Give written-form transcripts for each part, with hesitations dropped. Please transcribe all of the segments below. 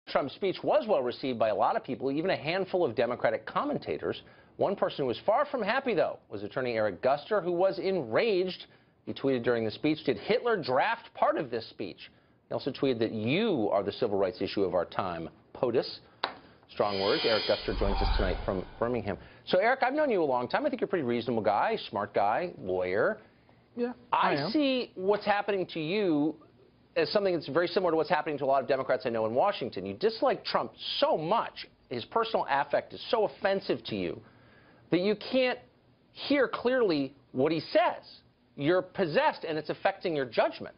Trump's speech was well received by a lot of people, even a handful of Democratic commentators. One person who was far from happy, though, was attorney Eric Guster, who was enraged. He tweeted during the speech, "Did Hitler draft part of this speech?" He also tweeted that you are the civil rights issue of our time. POTUS. Strong words. Eric Guster joins us tonight from Birmingham. So, Eric, I've known you a long time. I think you're a pretty reasonable guy, smart guy, lawyer. Yeah, I see what's happening to you as something that's very similar to what's happening to a lot of Democrats I know in Washington. You dislike Trump so much, his personal affect is so offensive to you, that you can't hear clearly what he says. You're possessed, and it's affecting your judgment.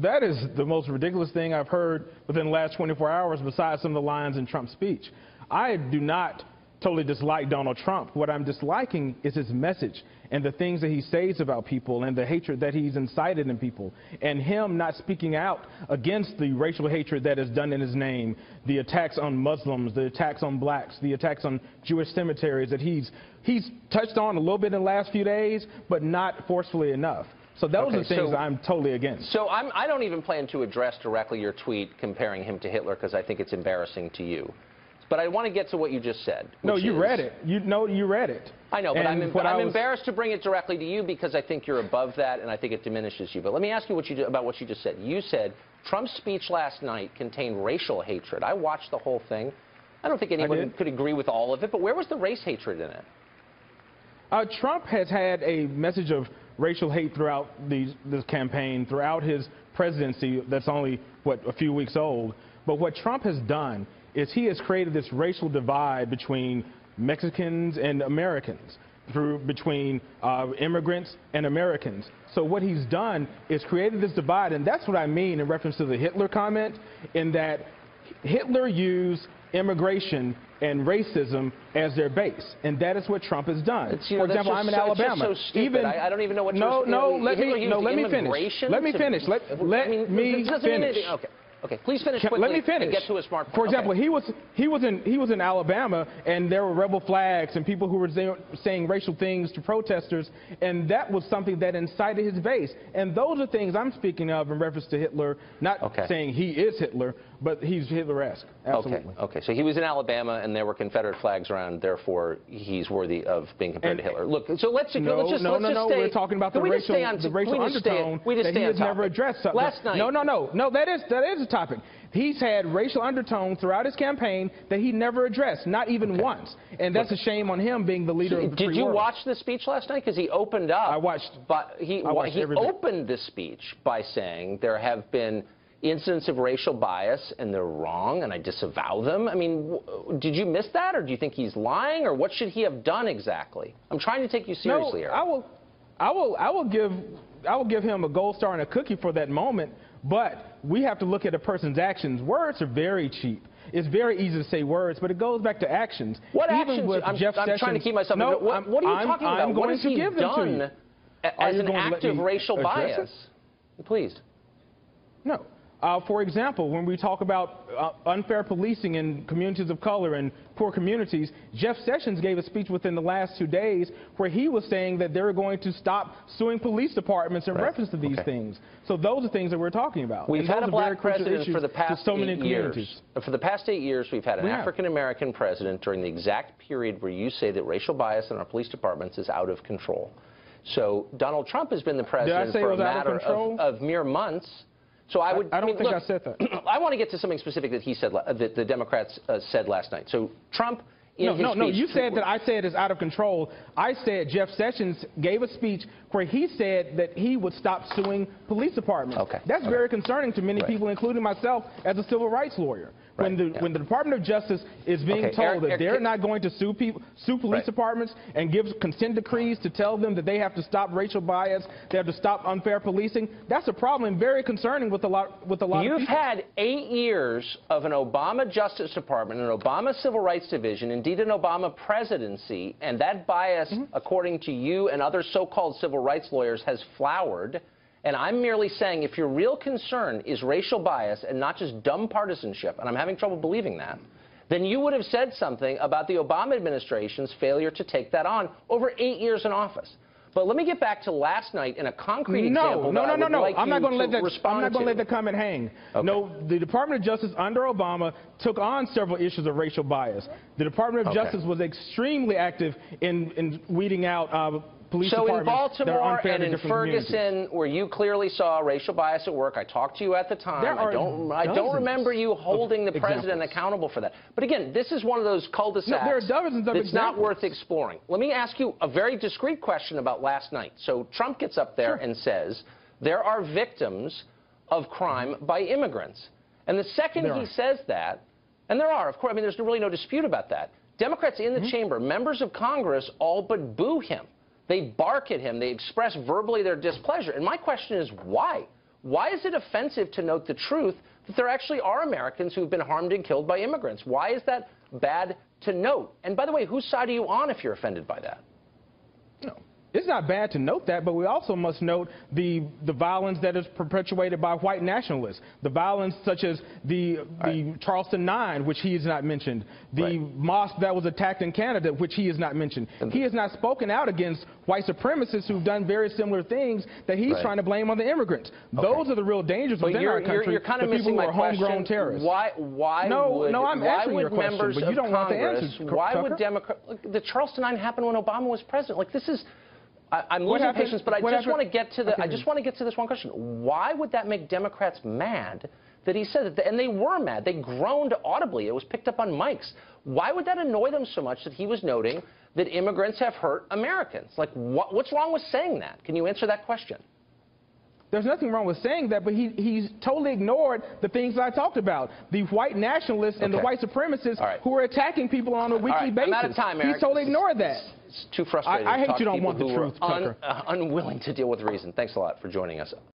That is the most ridiculous thing I've heard within the last 24 hours, besides some of the lines in Trump's speech. I do not totally dislike Donald Trump. What I'm disliking is his message and the things that he says about people and the hatred that he's incited in people, and him not speaking out against the racial hatred that is done in his name, the attacks on Muslims, the attacks on blacks, the attacks on Jewish cemeteries that he's touched on a little bit in the last few days, but not forcefully enough. So those are the things I'm totally against. So I don't even plan to address directly your tweet comparing him to Hitler, because I think it's embarrassing to you. But I want to get to what you just said. No, you read it. You read it. I know, but I'm embarrassed to bring it directly to you because I think you're above that, and I think it diminishes you. But let me ask you about what you just said. You said Trump's speech last night contained racial hatred. I watched the whole thing. I don't think anyone could agree with all of it, but where was the race hatred in it? Trump has had a message of racial hate throughout this campaign, throughout his presidency that's only, a few weeks old. But what Trump has done is he has created this racial divide between Mexicans and Americans, between immigrants and Americans. So what he's done is created this divide, and that's what I mean in reference to the Hitler comment, in that Hitler used immigration and racism as their base, and that is what Trump has done. For example, I'm in Alabama. It's just so stupid. I don't even know what let me finish. Okay, please finish quickly. Let me finish. And get to a smart point. For example, he was in Alabama, and there were rebel flags and people who were saying racial things to protesters, and that was something that incited his base. And those are things I'm speaking of in reference to Hitler, not saying he is Hitler, but he's Hitler-esque. Absolutely. Okay. So he was in Alabama, and there were Confederate flags around. Therefore, he's worthy of being compared to Hitler. Look, so let's just stay. We're talking about the racial undertone that he has never addressed. Last night. No. That is a topic. He's had racial undertone throughout his campaign that he never addressed, not even once. And that's a shame on him being the leader of the free world. Did you watch the speech last night? Because he opened up. I watched. But he opened the speech by saying there have been incidents of racial bias and they're wrong and I disavow them. I mean, did you miss that, or do you think he's lying, or what should he have done exactly? I'm trying to take you seriously here. I will give him a gold star and a cookie for that moment, but we have to look at a person's actions. Words are very cheap. It's very easy to say words, but it goes back to actions. What Even actions? With Jeff Sessions, I'm trying to keep myself. No, what are you talking about? What has he done as an act of racial bias? Please. No. For example, when we talk about unfair policing in communities of color and poor communities, Jeff Sessions gave a speech within the last 2 days where he was saying that they're going to stop suing police departments in reference to these things. So those are things that we're talking about. We've had a black president for the past 8 years. For the past 8 years, we've had an African-American president during the exact period where you say that racial bias in our police departments is out of control. So Donald Trump has been the president for a matter of mere months. So I don't think I said that. I want to get to something specific that he said, that the Democrats said last night. So Trump, in his speech, you said that I said it's out of control. I said Jeff Sessions gave a speech where he said that he would stop suing police departments. That's very concerning to many people, including myself, as a civil rights lawyer. When the Department of Justice is being told that they're not going to sue police departments and give consent decrees to tell them that they have to stop racial bias, they have to stop unfair policing, that's a problem and very concerning with a lot of people. You've had 8 years of an Obama Justice Department, an Obama Civil Rights Division, indeed an Obama presidency, and that bias, according to you and other so-called civil rights lawyers, has flowered. And I'm merely saying, if your real concern is racial bias and not just dumb partisanship, and I'm having trouble believing that, then you would have said something about the Obama administration's failure to take that on over 8 years in office. But let me get back to last night in a concrete example. No. I'm not going to let that come and hang. Okay. No, the Department of Justice under Obama took on several issues of racial bias. The Department of Justice was extremely active in weeding out police departments that are unfair to different communities. So in Baltimore and in Ferguson, where you clearly saw racial bias at work, I talked to you at the time. I don't remember you holding the president accountable for that. But again, this is one of those cul-de-sacs there are dozens of that's not worth exploring. Let me ask you a very discreet question about last night. So Trump gets up there and says there are victims of crime by immigrants. And the second he says that, and there are, of course, I mean, there's really no dispute about that. Democrats in the chamber, members of Congress, all but boo him. They bark at him. They express verbally their displeasure. And my question is, why? Why is it offensive to note the truth that there actually are Americans who've been harmed and killed by immigrants? Why is that bad to note? And by the way, whose side are you on if you're offended by that? No. It's not bad to note that, but we also must note the violence that is perpetuated by white nationalists. The violence such as the Charleston 9, which he has not mentioned. The mosque that was attacked in Canada, which he has not mentioned. He has not spoken out against white supremacists who've done very similar things that he's trying to blame on the immigrants. Those are the real dangers within our country. You're kind of missing my homegrown terrorists. Why I'm answering your question, but you don't want the answer. Why would Democrats? The Charleston 9 happened when Obama was president. Like, this is. I'm losing patience, but I just want to get to this one question. Why would that make Democrats mad that he said that? And they were mad. They groaned audibly. It was picked up on mics. Why would that annoy them so much that he was noting that immigrants have hurt Americans? Like, what's wrong with saying that? Can you answer that question? There's nothing wrong with saying that, but he's totally ignored the things I talked about. The white nationalists and the white supremacists who are attacking people on a weekly basis. I'm out of time, Eric. He's totally ignored that. It's too frustrating. I hate to talk you to don't want the people truth, who are unwilling to deal with reason. Thanks a lot for joining us.